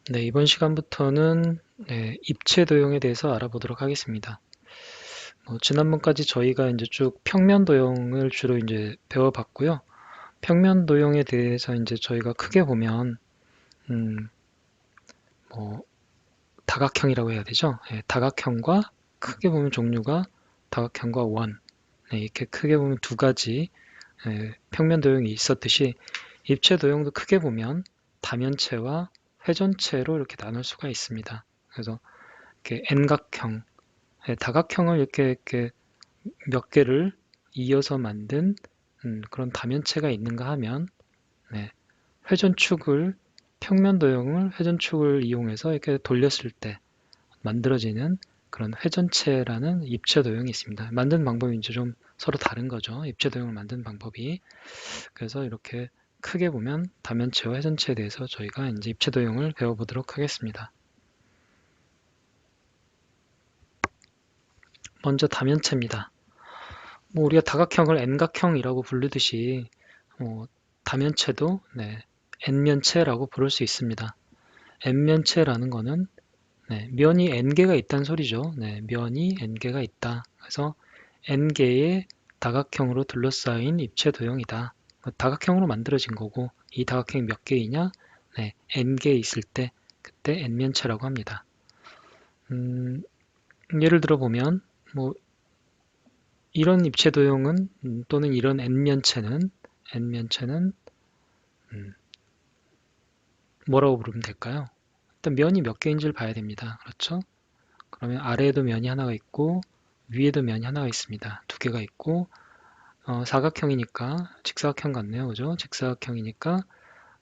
네, 이번 시간부터는 입체 도형에 대해서 알아보도록 하겠습니다. 지난번까지 저희가 이제 쭉 평면 도형을 주로 이제 배워봤고요. 평면 도형에 대해서 이제 저희가 크게 보면, 음, 뭐, 다각형이라고 해야 되죠. 다각형과 크게 보면 종류가 다각형과 원, 이렇게 크게 보면 두 가지 평면 도형이 있었듯이 입체 도형도 크게 보면 다면체와 회전체로 이렇게 나눌 수가 있습니다. 그래서 이렇게 N각형, 다각형을 이렇게 몇 개를 이어서 만든 그런 다면체가 있는가 하면 네, 회전축을 평면 도형을 회전축을 이용해서 이렇게 돌렸을 때 만들어지는 그런 회전체라는 입체 도형이 있습니다. 만든 방법이 이제 좀 서로 다른 거죠. 입체 도형을 만든 방법이. 그래서 이렇게 크게 보면 다면체와 회전체에 대해서 저희가 이제 입체 도형을 배워보도록 하겠습니다. 먼저 다면체입니다. 우리가 다각형을 N각형이라고 부르듯이 다면체도 N면체라고 부를 수 있습니다. N면체라는 거는 면이 N개가 있다는 소리죠. 면이 N개가 있다. 그래서 N개의 다각형으로 둘러싸인 입체 도형이다. 다각형으로 만들어진 거고 이 다각형이 몇 개이냐? N개 있을 때 그때 N면체라고 합니다. 예를 들어 보면 뭐 이런 입체 도형은 또는 이런 N면체는 음, 뭐라고 부르면 될까요? 일단 면이 몇 개인지를 봐야 됩니다. 그렇죠? 그러면 아래에도 면이 하나가 있고 위에도 면이 하나가 있습니다. 두 개가 있고 사각형이니까 직사각형 같네요. 그죠? 직사각형이니까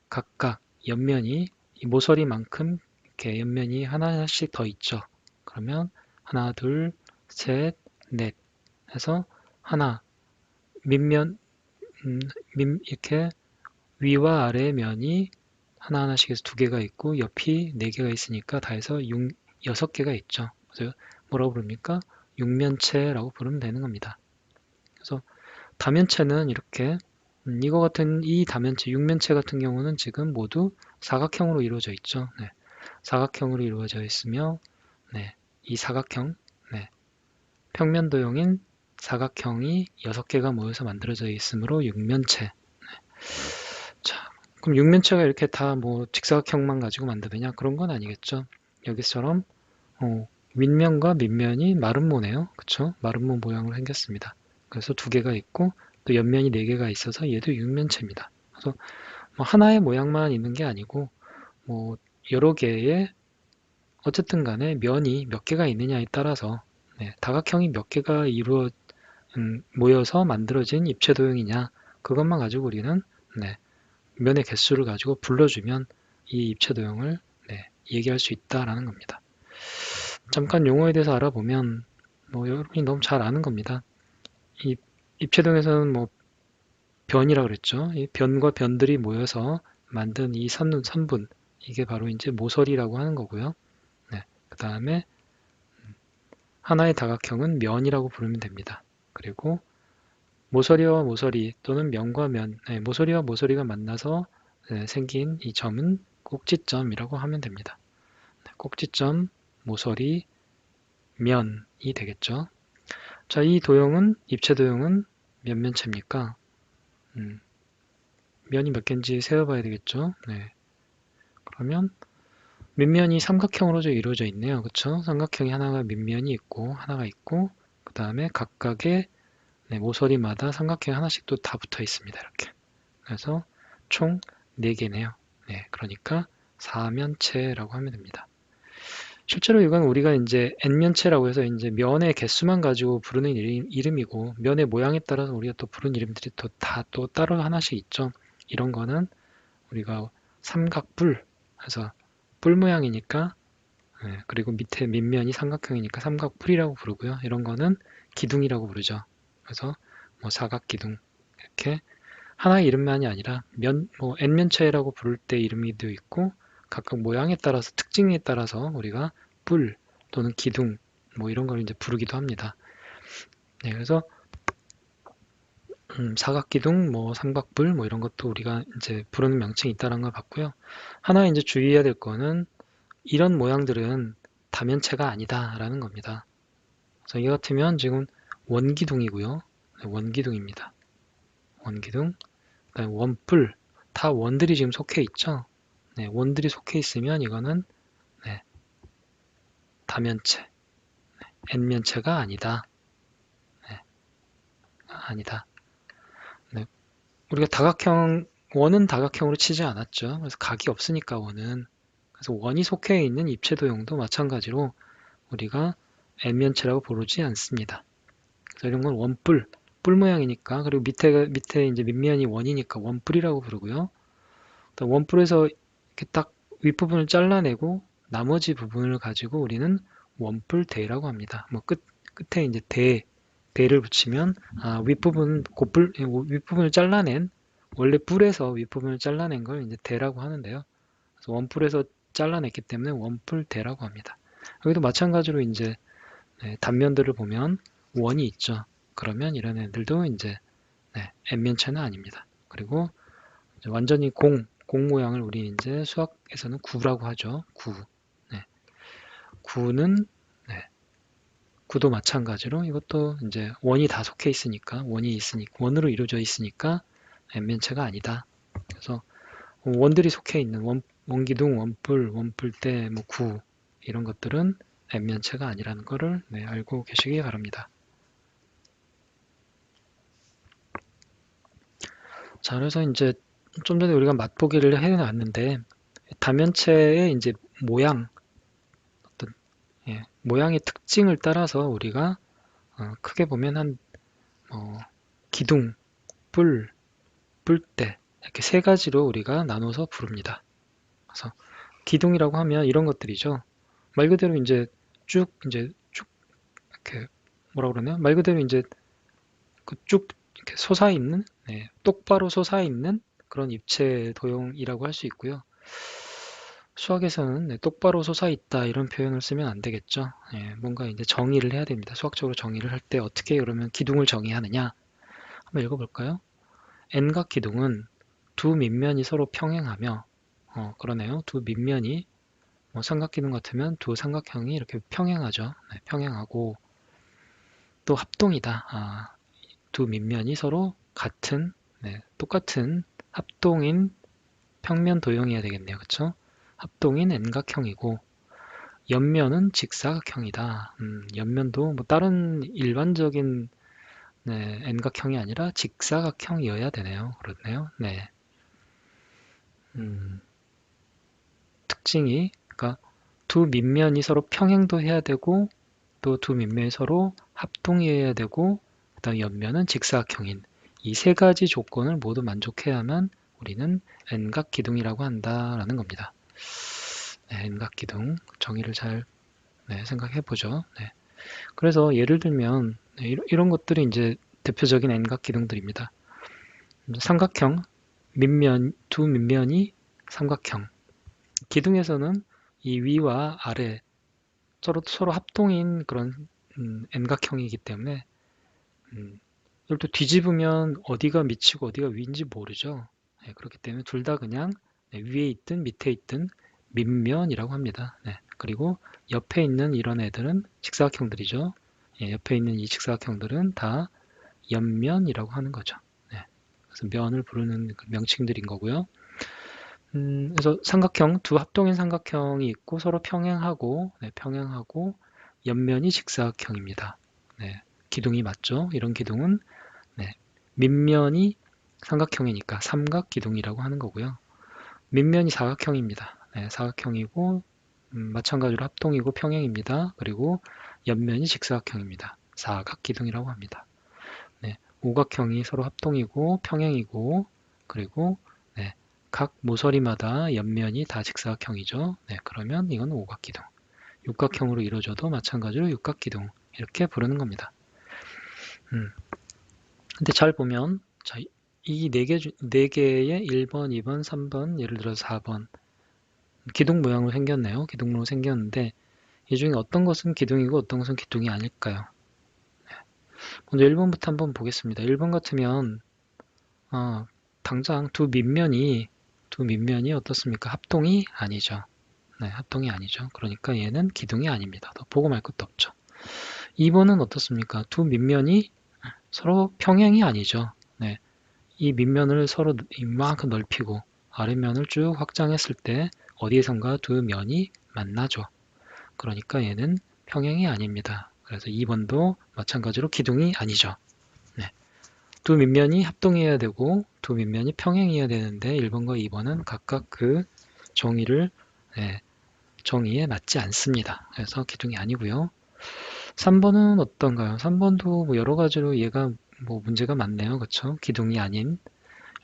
각각 옆면이 이 모서리만큼 이렇게 옆면이 하나씩 더 있죠. 그러면 하나, 둘, 셋, 넷 해서 하나 밑면 이렇게 위와 아래 면이 하나하나씩 해서 두 개가 있고 옆이 네 개가 있으니까 다 해서 여섯 개가 있죠. 그래서 뭐라고 부릅니까? 육면체라고 부르면 되는 겁니다. 그래서 다면체는 이렇게 이거 같은 이 다면체, 육면체 같은 경우는 지금 모두 사각형으로 이루어져 있죠. 사각형으로 이루어져 있으며 이 사각형, 평면 도형인 사각형이 여섯 개가 모여서 만들어져 있으므로 육면체. 자, 그럼 육면체가 이렇게 다 뭐 직사각형만 가지고 만드느냐? 그런 건 아니겠죠. 여기처럼 윗면과 밑면이 마름모네요. 그쵸? 마름모 모양으로 생겼습니다. 그래서 두 개가 있고 또 옆면이 네 개가 있어서 얘도 육면체입니다. 그래서 뭐 하나의 모양만 있는 게 아니고 뭐 여러 개의 어쨌든 간에 면이 몇 개가 있느냐에 따라서 다각형이 몇 개가 모여서 만들어진 입체 도형이냐 그것만 가지고 우리는 면의 개수를 가지고 불러주면 이 입체 도형을 얘기할 수 있다라는 겁니다. 잠깐 용어에 대해서 알아보면 여러분이 너무 잘 아는 겁니다. 이 입체 도형에서는 뭐 변이라 그랬죠. 이 변과 변들이 모여서 만든 이 선분 이게 바로 이제 모서리라고 하는 거고요. 그 다음에 하나의 다각형은 면이라고 부르면 됩니다. 그리고 모서리와 모서리 또는 면과 면, 모서리와 모서리가 만나서 생긴 이 점은 꼭지점이라고 하면 됩니다. 꼭지점, 모서리, 면이 되겠죠. 자, 이 도형은, 입체 도형은 몇 면체입니까? 면이 몇 개인지 세어봐야 되겠죠. 그러면 밑면이 삼각형으로 이루어져 있네요. 그쵸? 삼각형이 하나가 밑면이 있고, 하나가 있고, 그 다음에 각각의 모서리마다 삼각형이 하나씩 또 다 붙어 있습니다. 이렇게. 그래서 총 4개네요. 그러니까 사면체라고 하면 됩니다. 실제로 이건 우리가 이제 N면체라고 해서 이제 면의 개수만 가지고 부르는 이름이고 면의 모양에 따라서 우리가 또 부르는 이름들이 또 다 또 따로 하나씩 있죠. 이런 거는 우리가 삼각뿔 해서 뿔 모양이니까 그리고 밑에 밑면이 삼각형이니까 삼각뿔이라고 부르고요. 이런 거는 기둥이라고 부르죠. 그래서 뭐 사각기둥 이렇게 하나의 이름만이 아니라 뭐 N면체라고 부를 때 이름이도 있고 각각 모양에 따라서 특징에 따라서 우리가 뿔 또는 기둥 뭐 이런 걸 이제 부르기도 합니다. 그래서 사각기둥, 뭐 삼각뿔 뭐 이런 것도 우리가 이제 부르는 명칭이 있다는 걸 봤고요. 하나 이제 주의해야 될 거는 이런 모양들은 다면체가 아니다라는 겁니다. 그래서 이 같으면 지금 원기둥이고요. 네, 원기둥입니다. 원기둥, 그다음에 원뿔, 다 원들이 지금 속해 있죠. 네, 원들이 속해 있으면 이거는 네, 다면체, N면체가 아니다. 네, 아니다. 네, 우리가 원은 다각형으로 치지 않았죠. 그래서 각이 없으니까 원은. 그래서 원이 속해 있는 입체도형도 마찬가지로 우리가 N면체라고 부르지 않습니다. 그래서 이런 건 원뿔, 뿔 모양이니까, 그리고 밑에 이제 밑면이 원이니까 원뿔이라고 부르고요. 원뿔에서 이렇게 딱 윗부분을 잘라내고 나머지 부분을 가지고 우리는 원뿔대라고 합니다. 뭐 끝에 이제 대를 붙이면 윗부분 윗부분을 잘라낸 원래 뿔에서 윗부분을 잘라낸 걸 이제 대라고 하는데요. 그래서 원뿔에서 잘라냈기 때문에 원뿔대라고 합니다. 여기도 마찬가지로 이제 단면들을 보면 원이 있죠. 그러면 이런 애들도 이제 N면체는 아닙니다. 그리고 완전히 공 모양을 우리 이제 수학에서는 구라고 하죠. 구. 네. 구는 구도 마찬가지로 이것도 이제 원이 다 속해 있으니까 원으로 이루어져 있으니까 N면체가 아니다. 그래서 원들이 속해 있는 원기둥, 원뿔, 원뿔대, 뭐 구 이런 것들은 N면체가 아니라는 것을 알고 계시기 바랍니다. 자, 그래서 이제 좀 전에 우리가 맛보기를 해놨는데 다면체의 이제 모양, 어떤 모양의 특징을 따라서 우리가 크게 보면 한 기둥, 뿔, 뿔대 이렇게 세 가지로 우리가 나눠서 부릅니다. 그래서 기둥이라고 하면 이런 것들이죠. 말 그대로 이제 쭉 이렇게 뭐라 그러나요? 말 그대로 이제 쭉 이렇게 솟아있는, 똑바로 솟아있는 그런 입체 도형이라고 할 수 있고요. 수학에서는 똑바로 솟아있다 이런 표현을 쓰면 안 되겠죠. 뭔가 이제 정의를 해야 됩니다. 수학적으로 정의를 할 때 어떻게 그러면 기둥을 정의하느냐? 한번 읽어볼까요? N각 기둥은 두 밑면이 서로 평행하며, 그러네요. 두 밑면이 뭐 삼각기둥 같으면 두 삼각형이 이렇게 평행하죠. 평행하고 또 합동이다. 두 밑면이 서로 같은, 똑같은 합동인 평면 도형이어야 되겠네요. 그쵸? 합동인 N각형이고 옆면은 직사각형이다. 옆면도 뭐 다른 일반적인 N각형이 아니라 직사각형이어야 되네요. 그렇네요. 네. 특징이 그러니까 두 밑면이 서로 평행도 해야 되고 또 두 밑면이 서로 합동이어야 되고 그다음 옆면은 직사각형인 이 세 가지 조건을 모두 만족해야만 우리는 N각 기둥이라고 한다라는 겁니다. N각 기둥 정의를 잘 생각해 보죠. 그래서 예를 들면 이런 것들이 이제 대표적인 N각 기둥들입니다. 삼각형 두 밑면이 삼각형 기둥에서는 이 위와 아래 서로 합동인 그런 N각형이기 때문에 이걸 또 뒤집으면 어디가 밑이고 어디가 위인지 모르죠. 그렇기 때문에 둘 다 그냥 위에 있든 밑에 있든 밑면이라고 합니다. 그리고 옆에 있는 이런 애들은 직사각형들이죠. 옆에 있는 이 직사각형들은 다 옆면이라고 하는 거죠. 그래서 면을 부르는 그 명칭들인 거고요. 그래서 두 합동인 삼각형이 있고 서로 평행하고 옆면이 직사각형입니다. 기둥이 맞죠? 이런 기둥은 밑면이 삼각형이니까 삼각기둥이라고 하는 거고요. 밑면이 사각형입니다. 사각형이고 마찬가지로 합동이고 평행입니다. 그리고 옆면이 직사각형입니다. 사각기둥이라고 합니다. 오각형이 서로 합동이고 평행이고 그리고 각 모서리마다 옆면이 다 직사각형이죠. 그러면 이건 오각기둥. 육각형으로 이루어져도 마찬가지로 육각기둥 이렇게 부르는 겁니다. 근데 잘 보면 이 네 개의 1번, 2번, 3번, 예를 들어서 4번 기둥 모양으로 생겼네요. 기둥으로 생겼는데 이 중에 어떤 것은 기둥이고 어떤 것은 기둥이 아닐까요? 먼저 1번부터 한번 보겠습니다. 1번 같으면 당장 두 밑면이 어떻습니까? 합동이 아니죠. 네, 합동이 아니죠. 그러니까 얘는 기둥이 아닙니다. 더 보고 말 것도 없죠. 2번은 어떻습니까? 두 밑면이 서로 평행이 아니죠. 네, 이 밑면을 서로 이만큼 넓히고 아랫면을 쭉 확장했을 때 어디에선가 두 면이 만나죠. 그러니까 얘는 평행이 아닙니다. 그래서 2번도 마찬가지로 기둥이 아니죠. 네, 두 밑면이 합동해야 되고 두 밑면이 평행해야 되는데 1번과 2번은 각각 그 정의를 네, 정의에 맞지 않습니다. 그래서 기둥이 아니고요. 3번은 어떤가요? 3번도 뭐 여러 가지로 얘가 뭐 문제가 많네요. 그렇죠? 기둥이 아닌.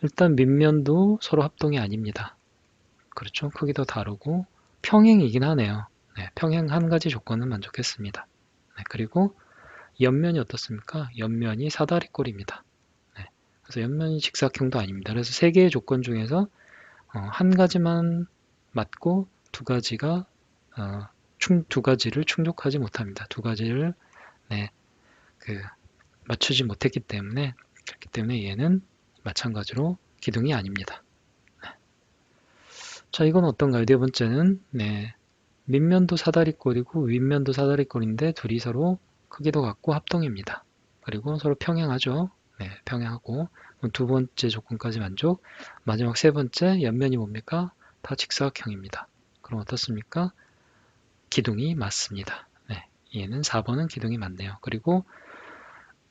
일단 밑면도 서로 합동이 아닙니다. 그렇죠? 크기도 다르고 평행이긴 하네요. 네, 평행 한 가지 조건은 만족했습니다. 네, 그리고 옆면이 어떻습니까? 옆면이 사다리꼴입니다. 네, 그래서 옆면이 직사각형도 아닙니다. 그래서 세 개의 조건 중에서 한 가지만 맞고 두 가지를 충족하지 못합니다. 두 가지를 네, 맞추지 못했기 때문에 그렇기 때문에 얘는 마찬가지로 기둥이 아닙니다. 자, 이건 어떤가요? 네 번째는 밑면도 사다리꼴이고 윗면도 사다리꼴인데 둘이 서로 크기도 같고 합동입니다. 그리고 서로 평행하죠. 네, 평행하고 두 번째 조건까지 만족. 마지막 세 번째 옆면이 뭡니까? 다 직사각형입니다. 그럼 어떻습니까? 기둥이 맞습니다. 네, 얘는 4번은 기둥이 맞네요. 그리고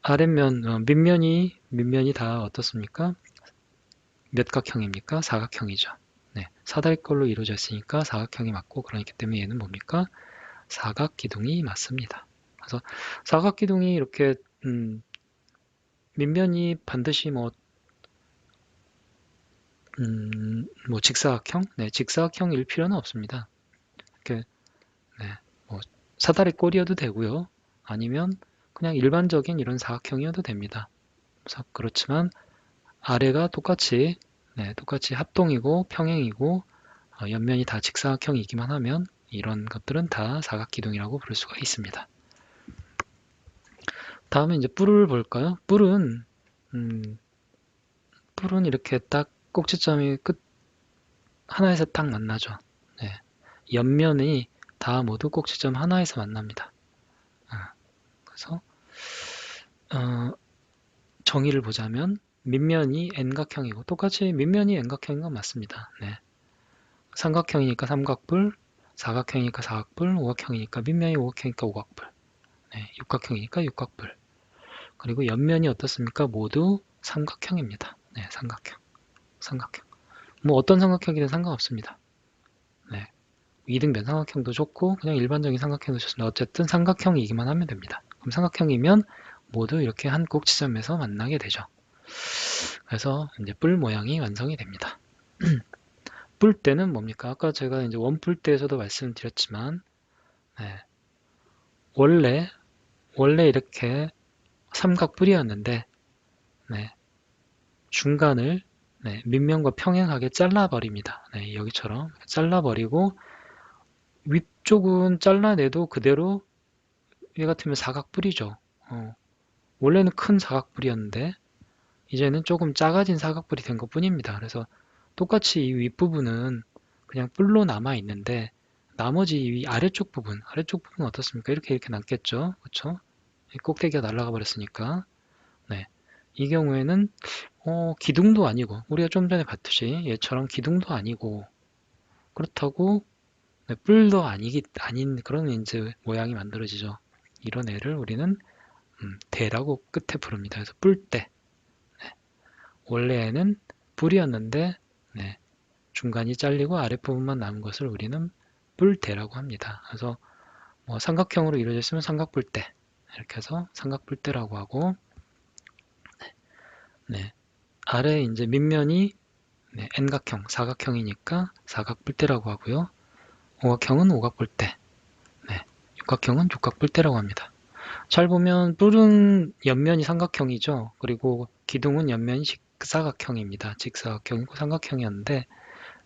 아랫면, 밑면이 다 어떻습니까? 몇 각형입니까? 사각형이죠. 네, 사다리꼴로 이루어져 있으니까 사각형이 맞고 그렇기 때문에 얘는 뭡니까? 사각기둥이 맞습니다. 그래서 사각기둥이 이렇게 밑면이 반드시 뭐 직사각형? 네, 직사각형일 필요는 없습니다. 이렇게 네, 뭐 사다리꼴이어도 되고요. 아니면 그냥 일반적인 이런 사각형이어도 됩니다. 그렇지만 아래가 똑같이 합동이고 평행이고 옆면이 다 직사각형이기만 하면 이런 것들은 다 사각기둥이라고 부를 수가 있습니다. 다음에 이제 뿔을 볼까요? 뿔은 이렇게 딱 꼭지점이 끝 하나에서 딱 만나죠. 네. 옆면이 다 모두 꼭지점 하나에서 만납니다. 그래서 정의를 보자면 밑면이 N각형이고 똑같이 밑면이 N각형인 건 맞습니다. 네. 삼각형이니까 삼각뿔, 사각형이니까 사각뿔, 오각형이니까 밑면이 오각형이니까 오각뿔, 네. 육각형이니까 육각뿔. 그리고 옆면이 어떻습니까? 모두 삼각형입니다. 네, 삼각형. 뭐 어떤 삼각형이든 상관없습니다. 네. 이등변 삼각형도 좋고 그냥 일반적인 삼각형도 좋습니다. 어쨌든 삼각형이기만 하면 됩니다. 그럼 삼각형이면 모두 이렇게 한 꼭지점에서 만나게 되죠. 그래서 이제 뿔 모양이 완성이 됩니다. 뿔대는 뭡니까? 아까 제가 이제 원뿔대에서도 말씀드렸지만 네, 원래 이렇게 삼각뿔이었는데 네, 중간을 밑면과 평행하게 잘라버립니다. 네, 여기처럼 잘라버리고 위쪽은 잘라내도 그대로 얘 같으면 사각뿔이죠. 원래는 큰 사각뿔이었는데 이제는 조금 작아진 사각뿔이 된 것뿐입니다. 그래서 똑같이 이 윗부분은 그냥 뿔로 남아 있는데 나머지 이 아래쪽 부분 어떻습니까? 이렇게 남겠죠. 그렇죠? 꼭대기가 날아가 버렸으니까. 네. 이 경우에는 기둥도 아니고 우리가 좀 전에 봤듯이 얘처럼 기둥도 아니고 그렇다고 뿔도 아닌 그런 이제 모양이 만들어지죠. 이런 애를 우리는 대라고 끝에 부릅니다. 그래서 뿔대. 원래는 뿔이었는데 중간이 잘리고 아랫부분만 남은 것을 우리는 뿔대라고 합니다. 그래서 뭐 삼각형으로 이루어져 있으면 삼각뿔대 이렇게 해서 삼각뿔대라고 하고 아래 이제 밑면이 N각형, 사각형이니까 사각뿔대라고 하고요. 오각형은 오각뿔대, 육각형은 육각뿔대라고 합니다. 잘 보면 뿔은 옆면이 삼각형이죠. 그리고 기둥은 옆면이 직사각형입니다. 직사각형이고 삼각형이었는데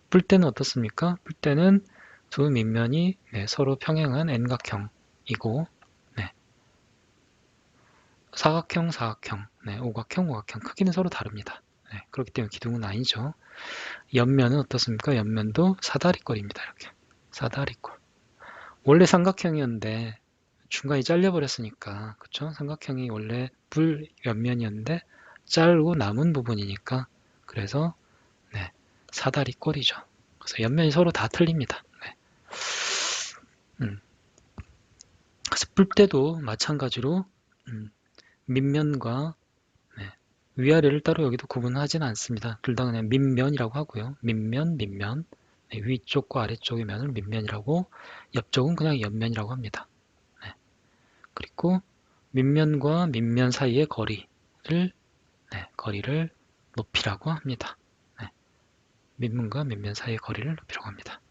뿔대는 어떻습니까? 뿔대는 두 밑면이 서로 평행한 N각형이고 사각형, 오각형, 오각형 크기는 서로 다릅니다. 그렇기 때문에 기둥은 아니죠. 옆면은 어떻습니까? 옆면도 사다리꼴입니다. 이렇게 사다리꼴. 원래 삼각형이었는데 중간이 잘려버렸으니까, 그쵸? 삼각형이 원래 불연면이었는데 자르고 남은 부분이니까, 그래서 네, 사다리꼴이죠. 그래서 옆면이 서로 다 틀립니다. 네. 그래서 뿔 때도 마찬가지로 밑면과 네, 위아래를 따로 여기도 구분하지는 않습니다. 둘 다 그냥 밑면이라고 하고요. 밑면, 밑면. 네, 위쪽과 아래쪽의 면을 밑면이라고, 옆쪽은 그냥 옆면이라고 합니다. 네, 그리고 밑면과 밑면 사이의 거리를 높이라고 합니다. 네, 밑면과 밑면 사이의 거리를 높이라고 합니다.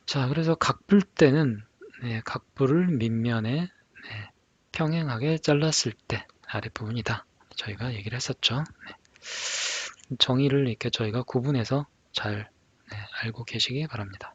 자, 그래서 각불 때는 각불을 밑면에 평행하게 잘랐을 때 아랫부분이다. 저희가 얘기를 했었죠. 정의를 이렇게 저희가 구분해서 잘 알고 계시기 바랍니다.